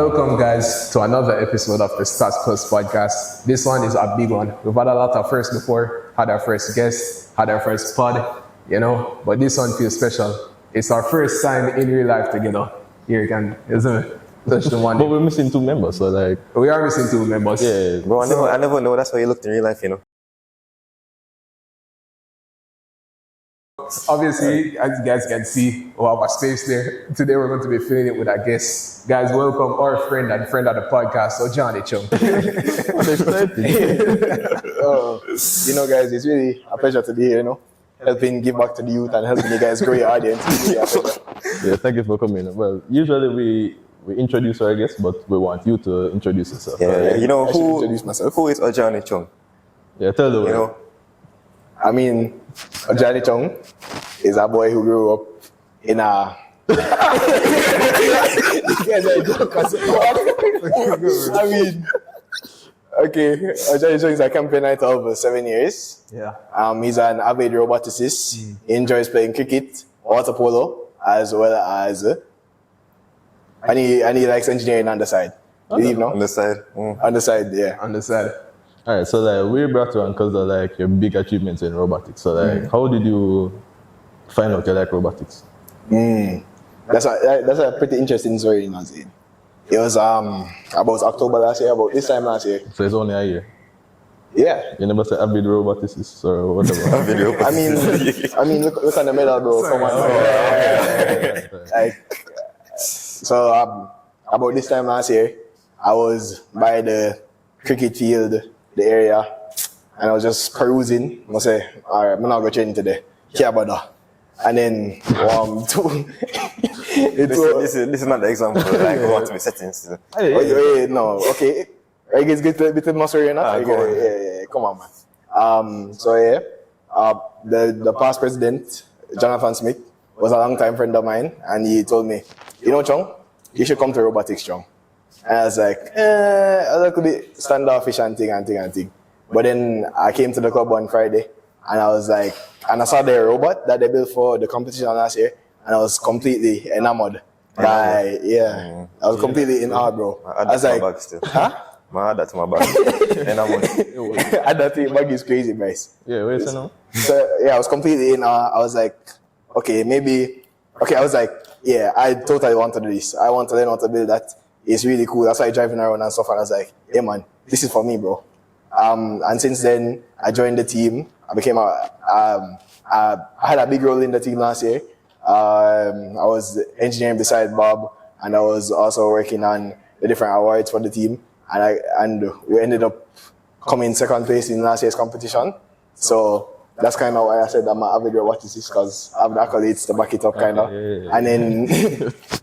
Welcome, guys, to another episode of the Stars Plus podcast. This one is a big one. We've had a lot of firsts before, had our first guest, had our first pod, but this one feels special. It's our first time in real life together. Here you can, isn't it? That's the one. But we're missing two members, so like... We are missing two members. Yeah. Bro, I never know that's how you looked in real life, Obviously, as you guys can see, we have a space there. Today we're going to be filling it with our guests. Guys, welcome our friend and friend of the podcast, Ojani Chung. Guys, it's really a pleasure to be here, helping give back to the youth and helping you guys grow your audience. Yeah, thank you for coming. Well, usually we introduce our guests, but we want you to introduce yourself. Yeah, who is Ojani Chung? Yeah, tell the way. Ojani Chung is a boy who grew up in a... Ojani Chung is a campaigner of 7 years. Yeah. He's an avid roboticist. He enjoys playing cricket, water polo, as well as... and he likes engineering on the side. On the side? On the side, yeah. On the side. All right, so we brought you on because of your big achievements in robotics. So how did you find out you like robotics? That's a pretty interesting story, Nazi. It was about October last year, about this time last year. So it's only a year. Yeah. You never said avid roboticist or whatever. Look on the medal, bro. Come on. So about this time last year, I was by the cricket field, the area, and I was just perusing. I say, all right, I'm not going to train today. Care about that. And then, this is not the example. Like, go on to the settings. No, okay. I guess get a bit of muscle here now. Yeah, come on, man. The past president, Jonathan Smith, was a long-time friend of mine, and he told me, Chung, you should come to Robotics, Chung. And I was like, a little bit standoffish and thing. But then I came to the club one Friday, and I was like, and I saw the robot that they built for the competition last year, and I was completely enamored. I was completely in awe, bro. I was like, I add that to my bag. Enamored. Add that to your bag is crazy, guys. Yeah, wait, so now? So, I was completely in awe. I was like, I totally want to do this. I want to learn how to build that. It's really cool. That's why I'm driving around and stuff. And I was like, hey man, this is for me, bro. And since then, I joined the team. I became I had a big role in the team last year. I was engineering beside Bob, and I was also working on the different awards for the team. And we ended up coming second place in last year's competition. So that's kind of why I said I'm an avid roboticist, because I have the accolades to back it up, kind of. Yeah. And then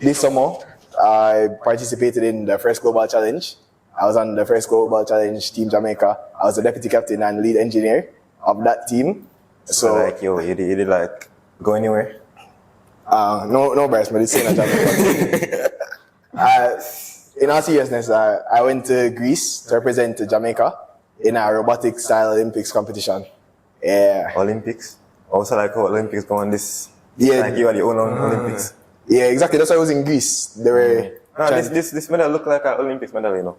this summer, I participated in the first global challenge. I was on the first global challenge, Team Jamaica. I was the deputy captain and lead engineer of that team. So you did go anywhere? No, Bryce, but it's in a Jamaica. In all seriousness, I went to Greece to represent Jamaica in a robotic style Olympics competition. Yeah. Olympics? Also Olympics going this? Yeah. Like you had your own Olympics? Yeah, exactly. That's why I was in Greece. They were... This medal look like an Olympics medal,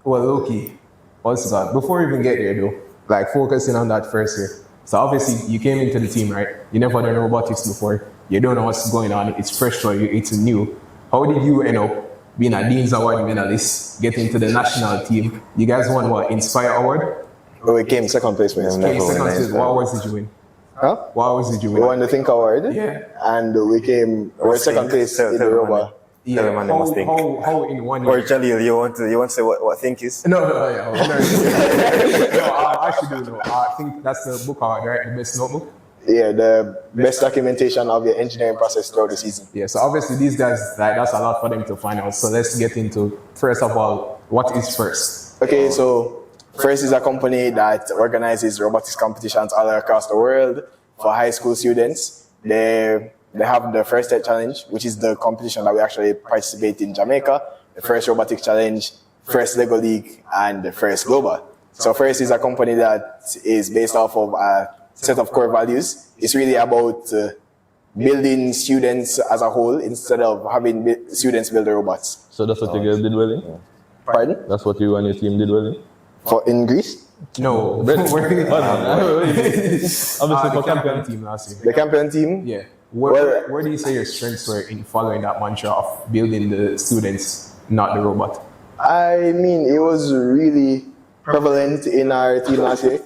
Well, low-key, what's that? Before we even get there, though, focusing on that first year. So obviously, you came into the team, right? You never done robotics before. You don't know what's going on. It's fresh for you. It's new. How did you end up being a Dean's Award medalist, get into the national team? You guys won what? Inspire Award? We came second place for Second place. What awards did you win? Huh? What awards did you win? We won the Think Award. Yeah. And we were second place in the robot. Yeah. How in 1 year? Or Jalil, you want to say what think is? No, I actually do know. I think that's the book award, right? The best notebook. Yeah, the best documentation of your engineering process throughout the season. Yeah, so obviously these guys, that's a lot for them to find out. So let's get into, first of all, what is FIRST? Okay, so FIRST is a company that organizes robotics competitions all across the world for high school students. They have the First Tech Challenge, which is the competition that we actually participate in Jamaica, the First Robotics Challenge, First Lego League, and the First Global. So FIRST is a company that is based off of a set of core values. It's really about building students as a whole instead of having students build the robots. So that's what you guys did well in? Pardon? That's what you and your team did well in? In Greece? No, Obviously the for champion champion. team last year. The champion team? Yeah. Well- Where do you say your strengths were in following that mantra of building the students, not the robot? I mean, it was really prevalent in our team last year.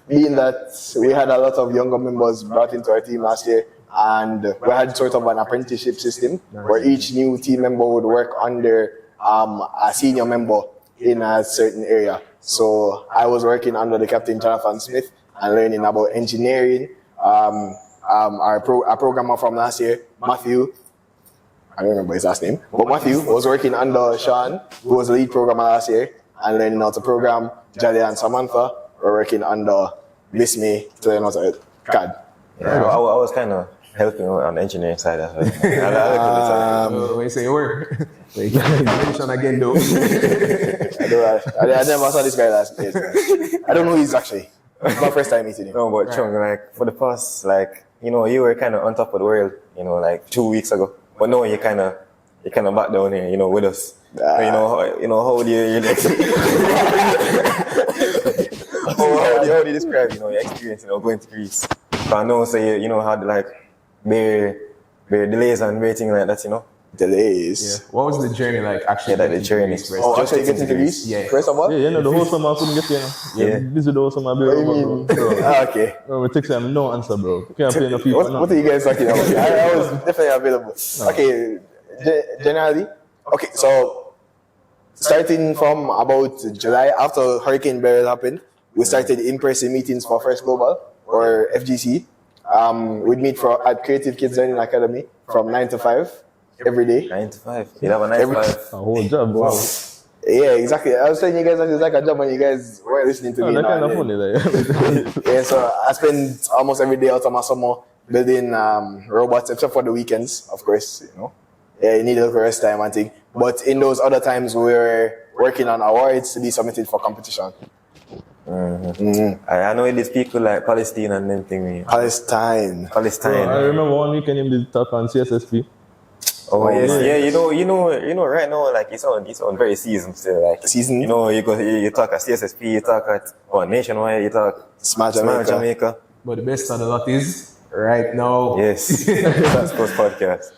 Being that we had a lot of younger members brought into our team last year, and we had sort of an apprenticeship system where each new team member would work under a senior member in a certain area. So I was working under the captain Jonathan Smith and learning about engineering. Our programmer from last year, Matthew, I don't remember his last name, but Matthew was working under Sean, who was the lead programmer last year, and learning how to program. Jolly and Samantha were working under Bismay to learn how to CAD. Yeah, I was kind of helping on the engineering side as well. When you say work, like, mention again though. I never saw this guy last year. I don't know who he is actually. It's my first time meeting him. No, but Chung, like for the past, like you were kind of on top of the world, like 2 weeks ago. But no, you kind of back down here, with us. How do you how do you describe, your experience, going to Greece? I know, say, had like bare delays and waiting like that, Delays. Yeah. What was the journey like actually? Yeah, the journey. Oh, actually getting to Greece? Yeah. First of all? Yeah, the whole summer I couldn't get here. Yeah. Busy the whole summer, bro. Okay. Bro, we text him, no answer, bro. Can't play no FIFA. What are you guys talking about? I was definitely available. Okay, generally, okay, so starting from about July, after Hurricane Beryl happened, we started in-person meetings for First Global, or FGC. We'd meet at Creative Kids Learning Academy from 9 to 5 every day. 9 to 5. You have a 9 to 5. A whole job, wow. Yeah, exactly. I was telling you guys that it's like a job when you guys weren't listening to me. That now kind of and funny, then. like. Yeah, so I spend almost every day out of my summer building robots, except for the weekends, of course, Yeah, you need a little rest time and thing. But in those other times, we were working on awards to be submitted for competition. I know these people like Palestine and them thing. Palestine. I remember one weekend him did talk on CSSP. Oh yes, yeah. You know. Right now, like it's on very seasoned still. Like Seasoned? you talk at CSSP, you talk at Nationwide, you talk Smart Jamaica. But the best of the lot is right now. Yes, that's post podcast.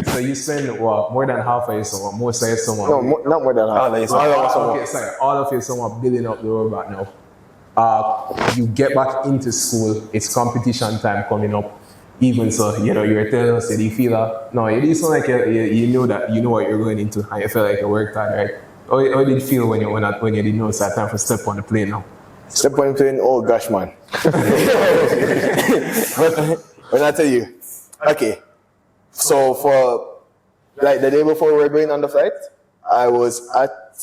So you spend what, more than half of your summer, most of your summer. No, not more than half. Oh, no, it's All of your summer building up the robot now. You get back into school. It's competition time coming up. Even so, you're telling us that you feel no, you sound like you know that you know what you're going into, and you feel like you worked hard, right? How did you feel when you didn't know it's that time for step on the plane now? Step on the plane, oh gosh, man. When I tell you, okay, so for like the day before we were going on the flight, I was at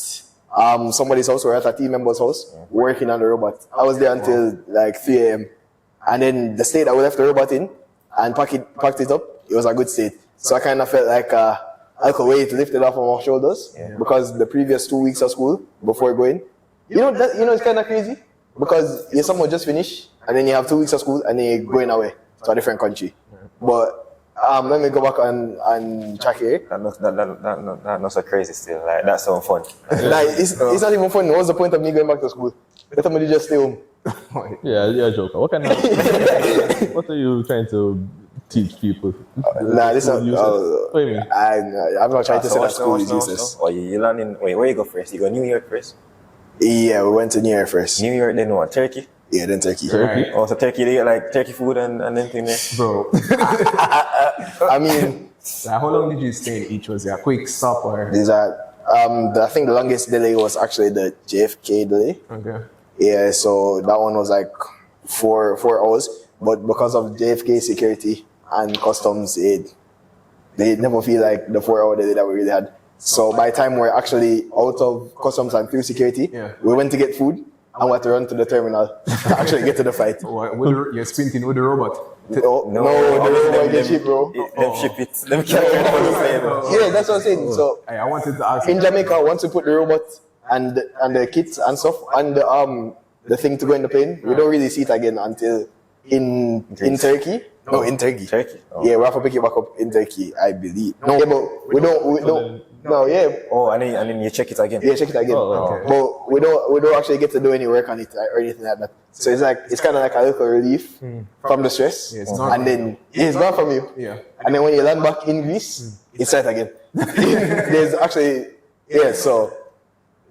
somebody's house, or at a team member's house, working on the robot. I was there until like 3 a.m. And then the state that we left the robot in and packed it up, it was a good state. So I kind of felt like I could weight lifted off of my shoulders because the previous 2 weeks of school before going, it's kind of crazy because you somehow just finish and then you have 2 weeks of school and then you're going away to a different country. But let me go back and check here. That's not so crazy still. Like that sounds fun. Like it's not even fun. What's the point of me going back to school? Let somebody just stay home. Yeah, Joker. What what are you trying to teach people? This is what do you mean? I'm not trying to say that school is useless. Oh, you learning? Wait, where you go first? You go New York first? Yeah, we went to New York first. New York, then what? Turkey? Yeah, then Turkey. Turkey? Oh, so Turkey, they get like turkey food and anything there? Bro, I mean, how long did you stay in each? Was it a quick stop or? these are, I think the longest delay was actually the JFK delay. Okay. Yeah, so that one was like four hours. But because of JFK security and customs, they never feel like the 4 hour delay that we really had. So by the time we're actually out of customs and through security, we went to get food and we had to run to the terminal to actually get to the fight. You're sprinting with the robot. No, the robot get cheap, bro. Them ship it. Them can't get on the plane. Yeah, that's what I'm saying. So I wanted to ask in Jamaica, once we put the robot and the kits and stuff and the thing to go in the plane, we don't really see it again until in Turkey. No, in Turkey. Turkey? Oh. Yeah, we have to pick it back up in Turkey, I believe. No, yeah, but we don't. No, yeah. Oh, and then you check it again. Yeah, check it again. Oh, okay. But we don't actually get to do any work on it or anything like that. So it's kind of like a little relief from the stress. Yeah, it's not and then it's gone from you. Yeah. And then when you land back in Greece, it's set again. There's actually so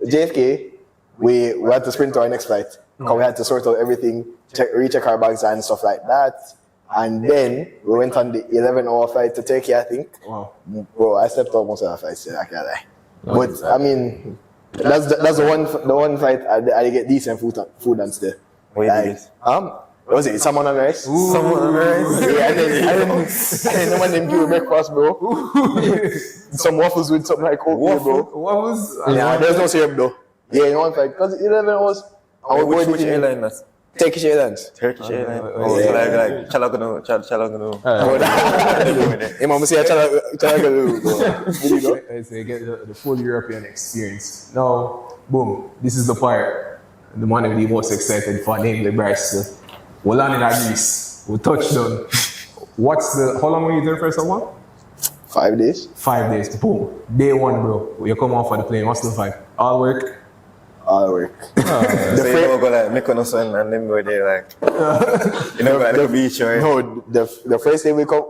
JFK, we had to sprint to our next flight because we had to sort out everything, recheck our bags and stuff like that. And then we went on the 11-hour flight to Turkey, I think. Wow. Bro, I slept almost on the flight, so I can't lie. But I mean, that's the one flight I get decent food and stuff. Where you did it? What was it? Salmon and rice? Someone on the right. Yeah, and then the man them give me breakfast, bro. Some waffles with something like oatmeal, bro. What was? Yeah, there's no syrup though. Yeah, you know what I'm because 11 hours. Which airline that's? Turkish Airlines. Turkish airline. Oh, so like Chalagano. Imam say Chalagalu, bro. You know? So you get the full European experience. Now, boom, this is the part. The man will be most excited for, namely Bryce. We'll land in Greece. We'll touch down. How long were you there first of all? 5 days. 5 days. Boom. Day one, bro. You come off for the plane. What's the vibe? All work. All work. So you don't go like Mykonos and then go there like you know go to the beach or No, the first day we come,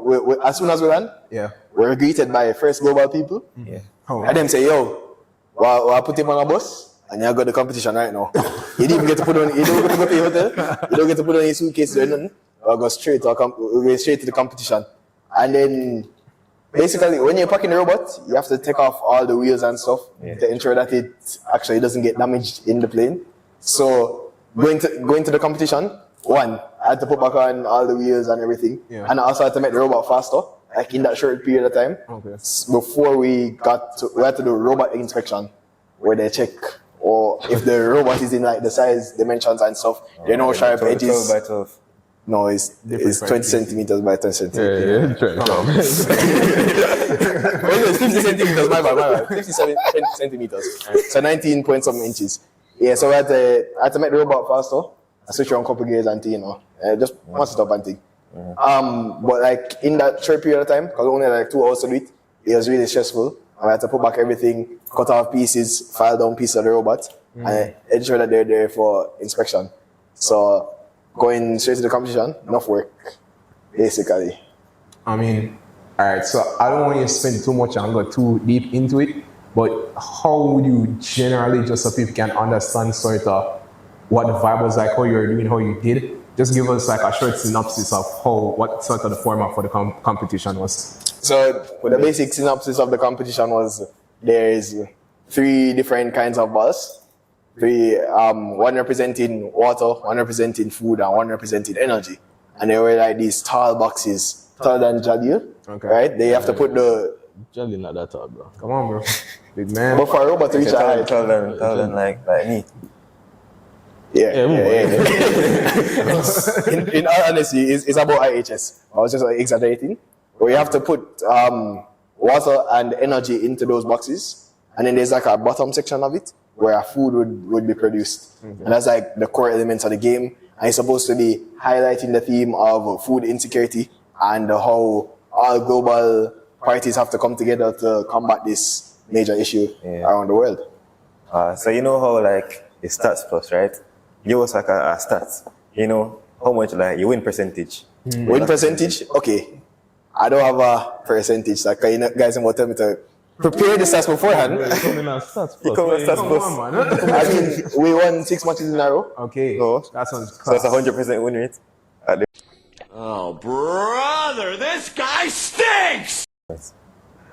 as soon as we land, Yeah. we're greeted by first global people. yeah. Oh. And them say, yo, I put him on a bus and you got the competition right now. You didn't even get to put on, you don't get to go to your hotel, you don't get to put on your suitcase or nothing. We'll go straight to the competition. And then basically, when you're packing the robot, you have to take off all the wheels and stuff to ensure that it actually doesn't get damaged in the plane. So going to the competition, I had to put back on all the wheels and everything, and I also had to make the robot faster, like in that short period of time. Okay. Before we had to do robot inspection, where they check or if the robot is in like the size, dimensions and stuff. They know sharp 12 edges. by 12. No, it's 20 centimeters by 10 centimeters. Well, it's 50 centimeters, my bad. 57 centimeters. So 19 point something inches. Yeah, so I had to make the robot faster. I switch around a couple gears and just one stop and thing. But like in that short period of time, because only like 2 hours to do it, it was really stressful. I had to put back everything, cut off pieces, file down pieces of the robot, and ensure that they're there for inspection. So going straight to the competition, enough work, basically. I mean, all right, so I don't want you to spend too much and go too deep into it, but how would you generally, just so people can understand sort of what the vibe was like, how you were doing, how you did, just give us like a short synopsis of what sort of the format for the competition was. So the basic synopsis of the competition was there is 3 different kinds of balls. 3, one representing water, one representing food, and one representing energy. And they were like these tall boxes, taller than Jalil, right? They have to put the... Jalil not that tall, bro. Come on, bro. Big man. But for a robot to reach a height... Tell them like me. Yeah. In all honesty, it's about IHS. I was just exaggerating. Where you have to put water and energy into those boxes. And then there's like a bottom section of it where food would be produced. And that's like the core elements of the game. And it's supposed to be highlighting the theme of food insecurity and how all global parties have to come together to combat this major issue around the world. So you know how like the stats plus, right? Give us like a stats. You know how much like you win percentage. Win percentage? Okay. I don't have a percentage. Like you guys will tell me to prepare the stats beforehand. You come with stats plus. I mean, we won 6 matches in a row. Okay. So, That sounds So it's 100% win rate. Oh, brother, this guy stinks!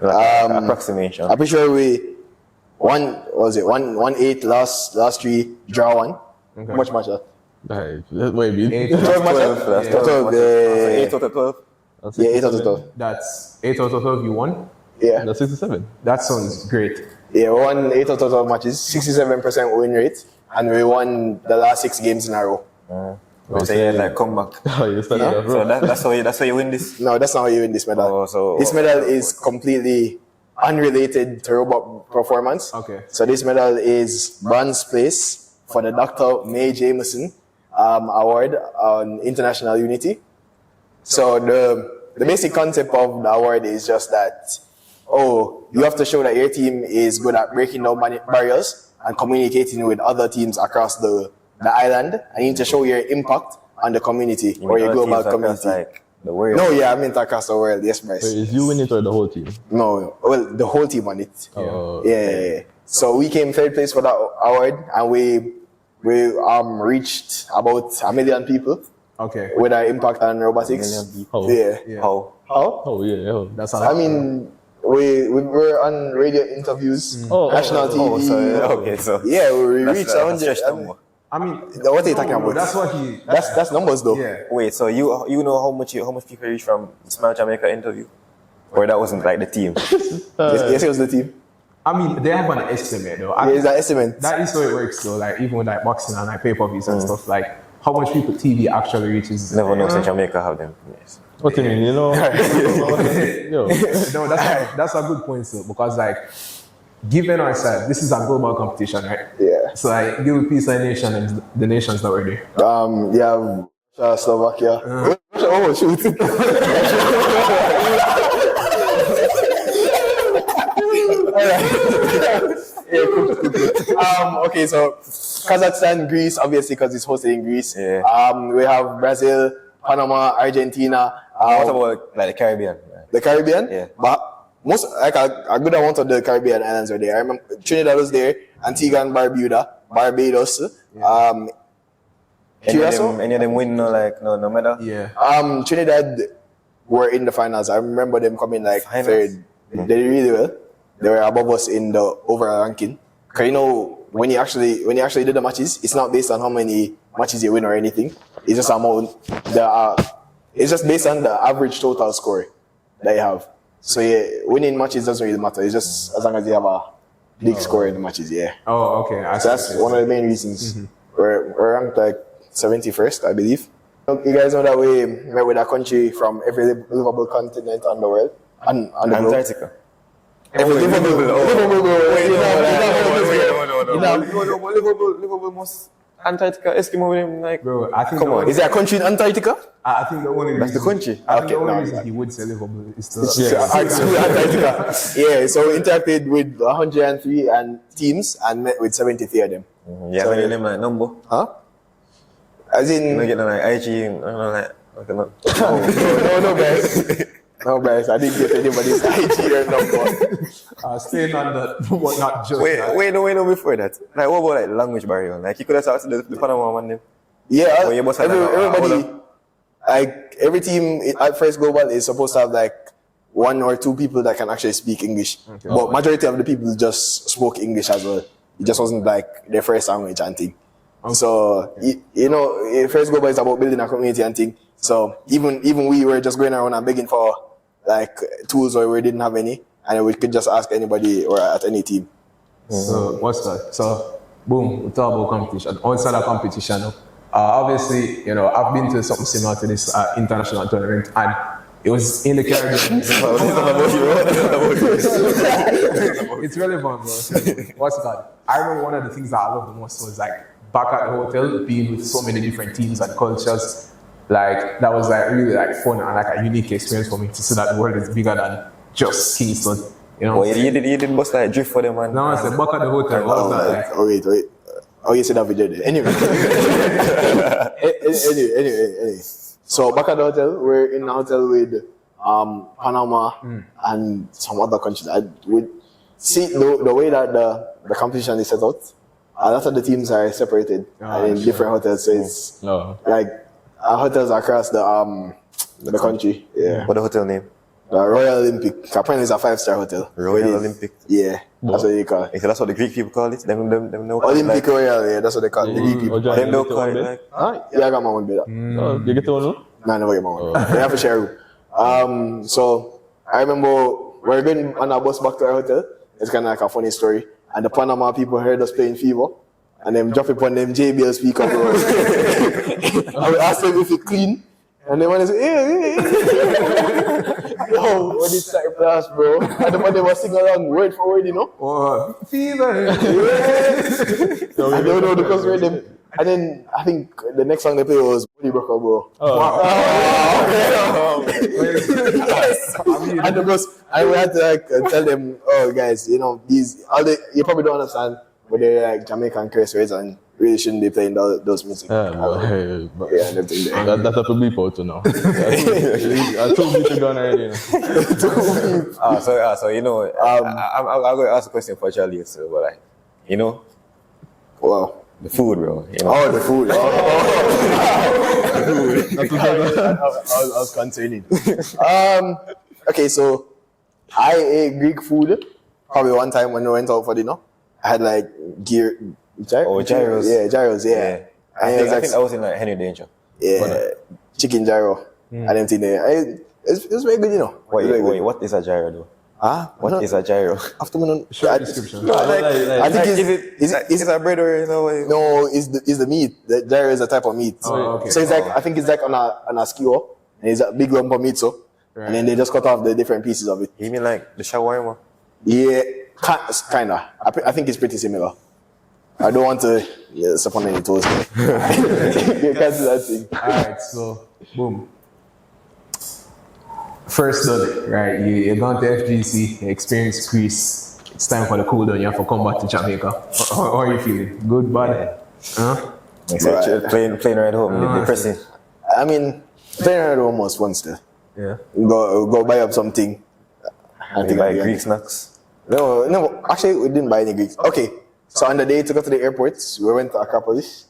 Approximation. I'm pretty sure we won 1-8 last 3, draw 1. How much match that? Maybe. 12 matches? That's 12. 8 out of 12. Yeah, 8 out of 12. That's 8 out of 12 you won? Yeah. That's 67. That sounds great. Yeah, we won 8 out of 12 matches, 67% win rate, and we won the last 6 games in a row. So yeah, like come back. Oh, you started off, So bro. that's how you win this. No, that's not how you win this medal. Oh, so- this medal is completely unrelated to robot performance. Okay. So this medal is bronze place for the Dr. Mae Jameson award on international unity. So the basic concept of the award is just that, you have to show that your team is good at breaking down barriers and communicating with other teams across the island. And you need to show your impact on the community or your global community. Like the world? No, yeah, I meant across the world. Yes, Bryce. Wait, is you win it or the whole team? No, well, the whole team won it. Oh, Yeah. So we came third place for that award, and we reached about 1 million people Okay. with our impact on robotics. 1 million people. Yeah. How? Oh, yeah. That's how I mean, we were on radio interviews, national TV. So We reached that's 100. just number. I mean, What are you talking about? that's what he. That's numbers though. Yeah. Wait, so you know how much people reached from Smile Jamaica interview, or that wasn't like the team? Yes, it was the team. I mean, they have an estimate though. It's an estimate. That is how it works though. Like even with like boxing and like pay-per-views and stuff, like how much people TV actually reaches. Never know if Jamaica have them. Yes. What do you mean? You know? Yo. No, that's a good point still, because like given our side, this is a global competition, right? Yeah. So like give a piece of nation and the nations that were there. Yeah, Slovakia. Oh shoot. Okay, so Kazakhstan, Greece, obviously because it's hosted in Greece. Yeah. We have Brazil, Panama, Argentina. What about like the Caribbean? The Caribbean? Yeah. But most, like a good amount of the Caribbean islands are there. I remember Trinidad was there, Antigua and Barbados. Curacao? Any of them win no medal? Yeah. Trinidad were in the finals. I remember them coming like Finals? third. They did really well. They were above us in the overall ranking. Cause you know, when you actually do the matches, it's not based on how many matches you win or anything. It's just it's just based on the average total score that you have. So yeah, winning matches doesn't really matter. It's just as long as you have a big score in the matches. Yeah. Oh, okay. So that's one of the main reasons. We're ranked like 71st, I believe. You guys know that we met with a country from every livable continent on the world, on the globe. Antarctica. Every livable. Livable most Antarctica Eskimo with him like. Bro, I think Come on, Is there a country in Antarctica? I think the only That's the country. I think the Okay, only no, reason no. he would say livable is to Antarctica. Yeah, so we interacted with 103 teams and met with 73 of them. Yeah, So- when you name like number. Huh? As in, You get like IG, like okay, no. no, guys. No, guys, I didn't get anybody's IG or number. staying on that, but not just Wait, that. no, before that. Like, what about like language barrier? Like, you could have talked to the Panama man them. Yeah, Oh, you must have everybody, like every team at First Global is supposed to have like 1 or 2 people that can actually speak English. But majority of the people just spoke English as well. It just wasn't like their first language and thing. So, you know, First Global is about building a community and thing. So even we were just going around and begging for like tools where we didn't have any, and we could just ask anybody or at any team. So what's that? So boom, we talk about competition. Outside of competition, obviously, you know, I've been to something similar to this international tournament, and it was in the Caribbean. It's relevant, bro. What's it called? I remember one of the things that I loved the most was like back at the hotel, being with so many different teams and cultures. Like that was like really like fun and like a unique experience for me to see that the world is bigger than just Kingston. You know? Oh, you didn't bust like drift for them, man. No, it's the back at the hotel. What was that like? Oh wait. Oh, you said that video there. Anyway. anyway. So back at the hotel, we're in a hotel with Panama and some other countries. I would see the way that the competition is set out. A lot of the teams are separated in different hotels. So it's like hotels across the country. Yeah. What the hotel name? The Royal Olympic. Apparently it's a 5-star hotel. Royal Olympic. Yeah, that's what they call it. So that's what the Greek people call it. Them no Olympic Royal, yeah, that's what they call it. The Greek people. Ojani, Them no you get call one it bed? like. Huh? Yeah, I got my own bed. Oh, you get one, no? No, I never get my own. They have to share a room. So I remember we're going on our bus back to our hotel. It's kind of like a funny story. And the Panama people heard us playing FIFA. And them drop it on them JBL speaker, bro. I would ask them if it clean. And they want to say, hey. Yo, when it's like blast, bro. And the one they were singing along word for word, you know? Fever. I don't know because we're them. And then I think the next song they played was Buddy Broker, bro. Yes. And of course, I had to like tell them, oh guys, you know, you probably don't understand, but they're like Jamaican curse and really shouldn't be playing those music. Yeah, and everything there. That's a bleep out to now. I told you to go already. So you know, I'm going to ask a question for Charlie, so, but like, you know, Wow. the food, bro. You know? Oh, the food. I was concerning. Okay, so I ate Greek food probably one time when we went out for dinner. I had like gyros. Yeah, gyros, yeah. I think I was in like Henry Danger. Yeah, chicken gyro. I didn't think it was very good, you know. Wait, what is a gyro though? What is a gyro? After me, Short description. I think is it a bread or no, it's the meat. The gyro is a type of meat. Oh, okay. So it's like I think it's like on a skewer, and it's a big lump of meat, so and then they just cut off the different pieces of it. You mean like the shawarma? Yeah, kinda. I think it's pretty similar. I don't want to step on any toes. You can't do that thing. Alright, so boom. First study, right? You're going to FGC, you experience Greece. It's time for the cool down. You have to come back to Jamaica. How are you feeling? Good, bad? Huh? Like playing right home, depressing. I mean, playing around home was fun still. Yeah. Go buy up something. You buy Greek snacks. No, actually we didn't buy any Greeks. Okay, so on the day to go to the airport, we went to Acropolis.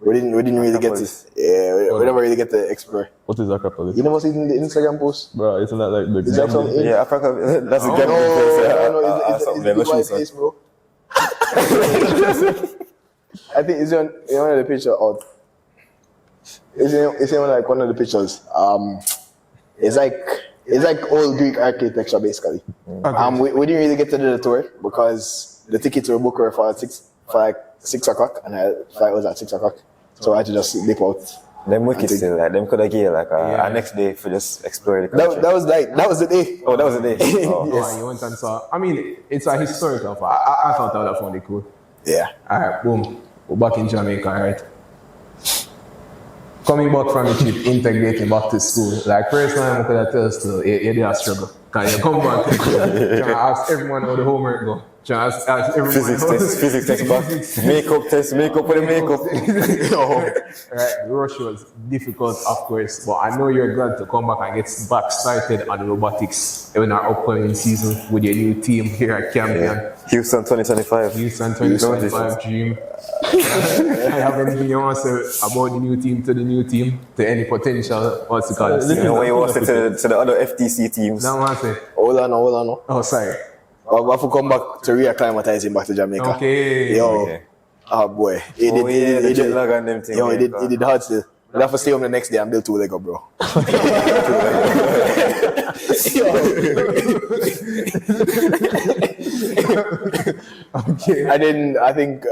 We didn't really get to. Yeah, we never really get to explore. What is Acropolis? You never seen the Instagram post? Bro, isn't that like the Is that some? Yeah, Africa. That's a No, gambling place. it's the Dubai place, bro. I think it's on one of the pictures out. It's in like one of the pictures. It's like old Greek architecture basically. We didn't really get to do the tour because the tickets were booked for 6 o'clock and the flight was at 6 o'clock. So I had to just dip out. Them wicked still, like them could have given like a next day for just explore the country. That was the day. Oh, that was the day. Oh. Yes. You went and saw. I mean, it's a historical. I thought that was funny cool. Yeah. Alright, boom. We're back in Jamaica, right? Coming back from the trip, integrating back to school. Like, first time I could have told you, you did a struggle. Because you come back, trying to ask everyone how the homework go. Trying to ask everyone. Physics test back. Makeup for the makeup. Right, the rush was difficult, of course, but I know you're glad to come back and get back started on robotics in our upcoming season with your new team here at Champion. Houston 2025. Houston 2025 dream. I have anything you want to say about the new team to any potential, what's it called? You know, when you watched it to the other FTC teams. Now I say, Hold on. oh sorry. I have to come back to reacclimatize him back to Jamaica. Okay. Yo. Okay. Oh boy. The jet lag and them things. Yo, he did hard still. I have to stay home the next day and build 2 leg up, bro. Okay. And then I think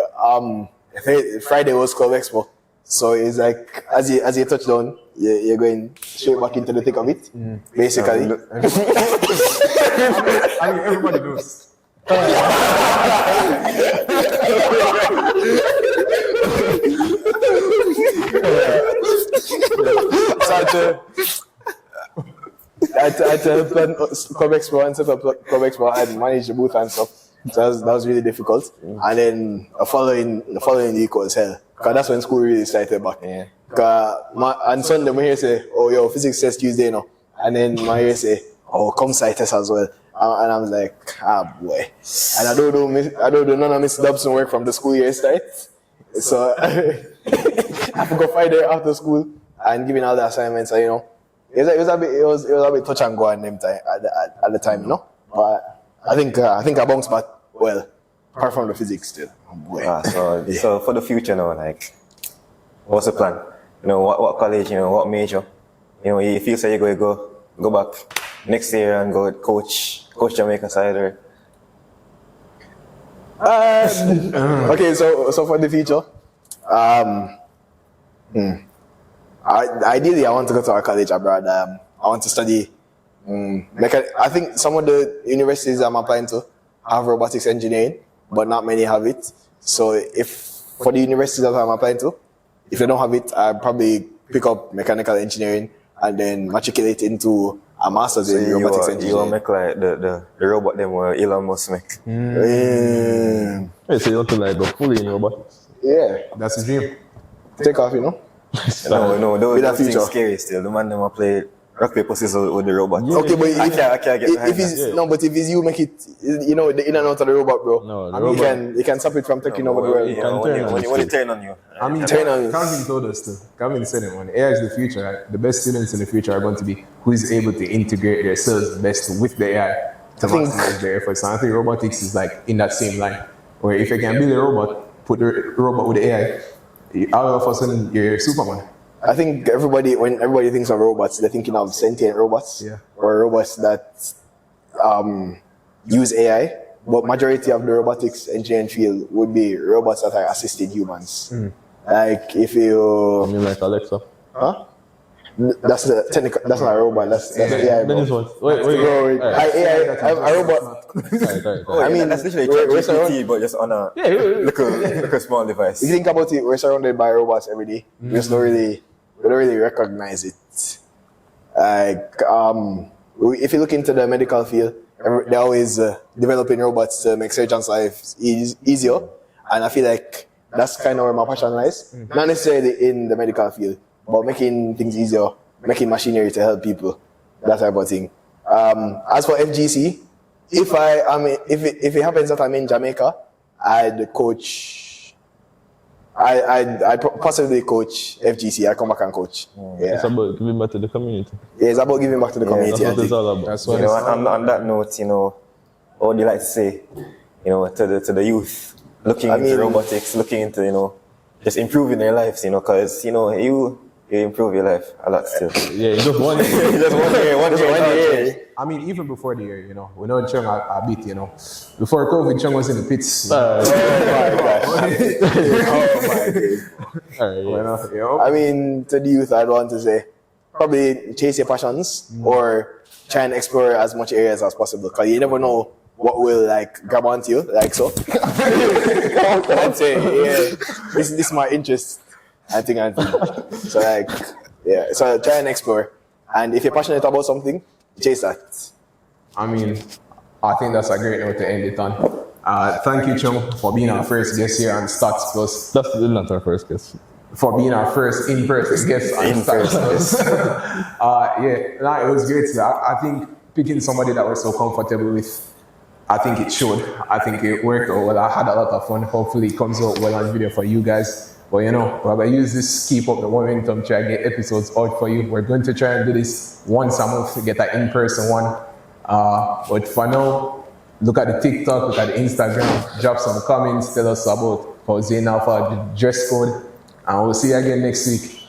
Friday was Club Expo. So it's like as you touch down, you're going straight back into the thick of it. Basically. I mean, everybody knows. So I had to plan Club Expo and set up Club Expo and manage the booth and stuff. So that was really difficult. And then the following week was hell. Because that's when school really started back. Yeah. On Sunday, my here say, oh, yo, physics test Tuesday now. And then my here say, oh, come site test as well. And I was like, boy. And I don't do none of Miss Dobson work from the school year start. So I have to go Friday after school and giving all the assignments. And, you know, it was a bit touch and go at them time at the time, you know. But I think I bounced back well, apart from the physics still. Boy. So for the future now, like, what's the plan? You know, what college? You know, what major? You know, if you say you're going to go back next year and go coach Jamaica side or. Okay, so for the future, ideally I want to go to a college abroad. I want to study. I think some of the universities I'm applying to have robotics engineering, but not many have it. So if for the university that I'm applying to, if they don't have it, I probably pick up mechanical engineering and then matriculate into a master's in robotics You engineering. will make like the robot them where Elon Musk make. Hey, so you want to like go fully in robotics? Yeah, That's the dream. take off, you know. No, With that those things future. scary still. The man them will play rock paper scissors with the robot. Okay, but I can't get behind if it's that. no, but if it's you make it, you know, the in and out of the robot, bro. No, the I mean, robot- you can stop it from taking over the world. Yeah, when it turn on you. I mean, Turn on. Calvin told us to. Calvin said it, when AI is the future, right? The best students in the future are going to be who is able to integrate themselves best with the AI to think- maximize their efforts. And I think robotics is like in that same line, where if you can build a robot, put the robot with the AI, all of a sudden you're Superman. I think when everybody thinks of robots, they're thinking of sentient robots, Yeah. or robots that use AI. But majority of the robotics engineering field would be robots that are assisting humans. Like if I you, mean, like Alexa. huh? That's the technical. That's not a robot. That's AI. Then Bro. this one. Wait. Bro, Alright. a robot. Alright. I mean, that's literally we're ChatGPT, but just on a little small device. If you think about it, we're surrounded by robots every day. We just we don't really recognize it. Like, if you look into the medical field, they're always developing robots to make surgeons' lives easier. And I feel like that's kind of where my passion lies. Not necessarily in the medical field, but making things easier, making machinery to help people, that type of thing. As for FGC, if it happens that I'm in Jamaica, I'd possibly coach FGC. I come back and coach. It's Yeah, about giving back to the community. it's about giving back to the That's community. I what it's think. all about. That's You what know, it's on that note, what would you like to say, to the youth looking into robotics, looking into, just improving their lives, because, you improve your life a lot still. Yeah, just one. Just one year. I mean, even before the year, we know Chung a bit, Before COVID, Chung was in the pits. Alright. I mean, to the youth, I'd want to say, probably chase your passions or try and explore as much areas as possible. Because you never know what will grab onto you, like so. And say, yeah, this is my interest. I think. So so try and explore. And if you're passionate about something, chase that. I mean, I think that's a great note to end it on. Thank you, Chung, for being our first guest here on Stocks Plus. That's not our first guess. For being our first in-person guest on Stocks Plus. It was great. I think picking somebody that we're so comfortable with, I think it showed. I think it worked out well. I had a lot of fun. Hopefully it comes out well on video for you guys. But we're going to use this, keep up the momentum, try and get episodes out for you. We're going to try and do this once a month to get that in-person one. But for now, look at the TikTok, look at the Instagram, drop some comments, tell us about how Zain Alpha, the dress code. And we'll see you again next week.